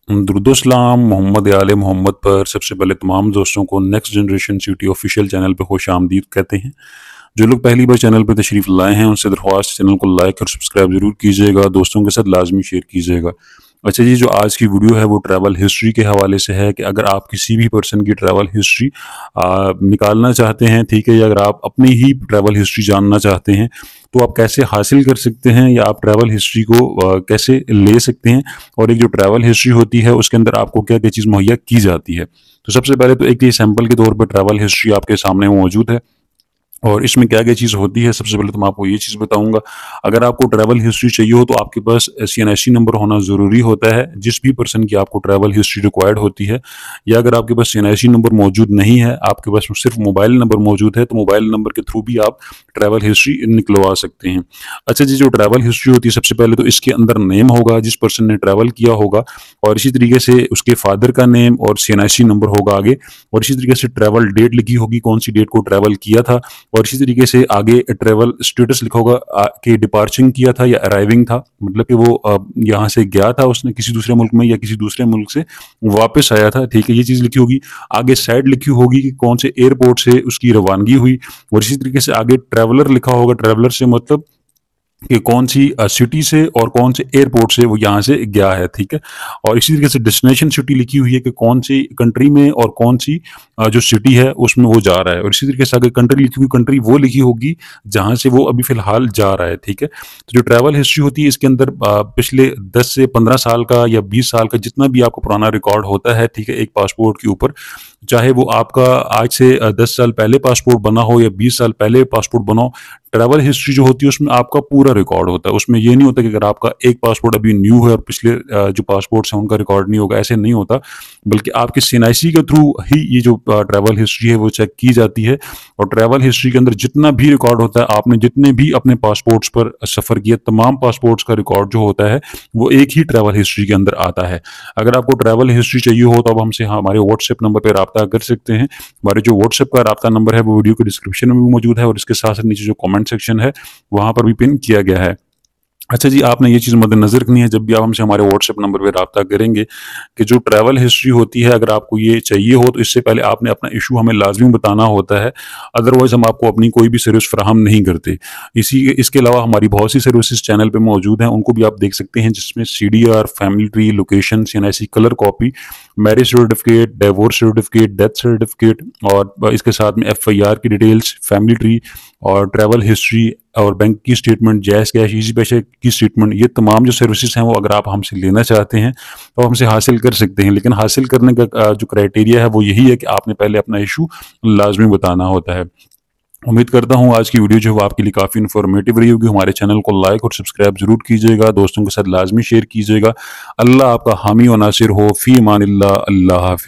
दुरुदोसलाम मोहम्मद आले मोहम्मद पर सबसे पहले तमाम दोस्तों को next generation city official channel पर खुश आमदीद कहते हैं। जो लोग पहली बार चैनल पर तशरीफ़ लाए हैं उनसे दरख्वास्त चैनल को लाइक और सब्सक्राइब ज़रूर कीजिएगा, दोस्तों के साथ लाजमी शेयर कीजिएगा। अच्छा जी, जो आज की वीडियो है वो ट्रैवल हिस्ट्री के हवाले से है कि अगर आप किसी भी पर्सन की ट्रैवल हिस्ट्री निकालना चाहते हैं, ठीक है, या अगर आप अपनी ही ट्रैवल हिस्ट्री जानना चाहते हैं तो आप कैसे हासिल कर सकते हैं या आप ट्रैवल हिस्ट्री को कैसे ले सकते हैं, और एक जो ट्रैवल हिस्ट्री होती है उसके अंदर आपको क्या क्या चीज़ मुहैया की जाती है। तो सबसे पहले तो एक ये सैंपल के तौर पर ट्रैवल हिस्ट्री आपके सामने मौजूद है और इसमें क्या क्या चीज़ होती है। सबसे पहले तो मैं आपको ये चीज़ बताऊंगा, अगर आपको ट्रैवल हिस्ट्री चाहिए हो तो आपके पास CNIC नंबर होना ज़रूरी होता है। जिस भी पर्सन की आपको ट्रैवल हिस्ट्री रिक्वायर्ड होती है, या अगर आपके पास CNIC नंबर मौजूद नहीं है, आपके पास सिर्फ मोबाइल नंबर मौजूद है, तो मोबाइल नंबर के थ्रू भी आप ट्रैवल हिस्ट्री निकलवा सकते हैं। अच्छा जी, जो ट्रैवल हिस्ट्री होती है सबसे पहले तो इसके अंदर नेम होगा जिस पर्सन ने ट्रैवल किया होगा, और इसी तरीके से उसके फादर का नेम और CNIC नंबर होगा आगे, और इसी तरीके से ट्रैवल डेट लिखी होगी, कौन सी डेट को ट्रैवल किया था, और इसी तरीके से आगे ट्रैवल स्टेटस लिखा होगा कि डिपार्चरिंग किया था या अराइविंग था, मतलब कि वो यहाँ से गया था उसने किसी दूसरे मुल्क में या किसी दूसरे मुल्क से वापस आया था, ठीक है, ये चीज़ लिखी होगी। आगे साइड लिखी होगी कि कौन से एयरपोर्ट से उसकी रवानगी हुई, और इसी तरीके से आगे ट्रैवलर लिखा होगा। ट्रैवलर से मतलब कि कौन सी सिटी से और कौन से एयरपोर्ट से वो यहाँ से गया है, ठीक है, और इसी तरीके से डेस्टिनेशन सिटी लिखी हुई है कि कौन सी कंट्री में और कौन सी जो सिटी है उसमें वो जा रहा है, और इसी तरीके से अगर कंट्री लिखी हुई, कंट्री वो लिखी होगी जहाँ से वो अभी फ़िलहाल जा रहा है, ठीक है। तो जो ट्रैवल हिस्ट्री होती है इसके अंदर पिछले 10 से 15 साल का या 20 साल का जितना भी आपका पुराना रिकॉर्ड होता है, ठीक है, एक पासपोर्ट के ऊपर, चाहे वो आपका आज से 10 साल पहले पासपोर्ट बना हो या 20 साल पहले पासपोर्ट बना हो, ट्रैवल हिस्ट्री जो होती है उसमें आपका पूरा रिकॉर्ड होता है। उसमें ये नहीं होता कि अगर आपका एक पासपोर्ट अभी न्यू है और पिछले जो पासपोर्ट्स हैं उनका रिकॉर्ड नहीं होगा, ऐसे नहीं होता, बल्कि आपके CNIC के थ्रू ही ये जो ट्रैवल हिस्ट्री है वो चेक की जाती है। और ट्रैवल हिस्ट्री के अंदर जितना भी रिकॉर्ड होता है, आपने जितने भी अपने पासपोर्ट्स पर सफ़र किया, तमाम पासपोर्ट्स का रिकॉर्ड जो होता है वो एक ही ट्रैवल हिस्ट्री के अंदर आता है। अगर आपको ट्रैवल हिस्ट्री चाहिए हो तो आप हमसे हमारे व्हाट्सएप नंबर पर रब्ता कर सकते हैं। हमारे जो व्हाट्सएप का रब्ता नंबर है वो वीडियो के डिस्क्रिप्शन में भी मौजूद है, और इसके साथ साथ नीचे जो कमेंट सेक्शन है वहां पर भी पिन किया गया है। अच्छा जी, आपने ये चीज़ मद्देनज़र रखनी है जब भी आप हमसे हमारे व्हाट्सएप नंबर पे रब्ता करेंगे कि जो ट्रैवल हिस्ट्री होती है, अगर आपको ये चाहिए हो तो इससे पहले आपने अपना इशू हमें लाजमी बताना होता है, अदरवाइज़ हम आपको अपनी कोई भी सर्विस फराहम नहीं करते। इसके अलावा हमारी बहुत सी सर्विसेज चैनल पे मौजूद हैं, उनको भी आप देख सकते हैं, जिसमें CDR, family tree, location, CNIC colour copy, marriage certificate, divorce certificate, death certificate, और इसके साथ में FIR की डिटेल्स, फैमिली ट्री और ट्रैवल हिस्ट्री और बैंक की स्टेटमेंट, जैज़ कैश, इजी पैसे की स्टेटमेंट, ये तमाम जो सर्विसेज हैं वो अगर आप हमसे लेना चाहते हैं तो हमसे हासिल कर सकते हैं। लेकिन हासिल करने का जो क्राइटेरिया है वो यही है कि आपने पहले अपना इशू लाजमी बताना होता है। उम्मीद करता हूँ आज की वीडियो जो है आपके लिए काफ़ी इन्फॉर्मेटिव रही होगी। हमारे चैनल को लाइक और सब्सक्राइब जरूर कीजिएगा, दोस्तों के साथ लाजमी शेयर कीजिएगा। अल्लाह आपका हामी व नासिर हो। फ़ी अमानिल्लाह। अल्लाह हाफ़िज़।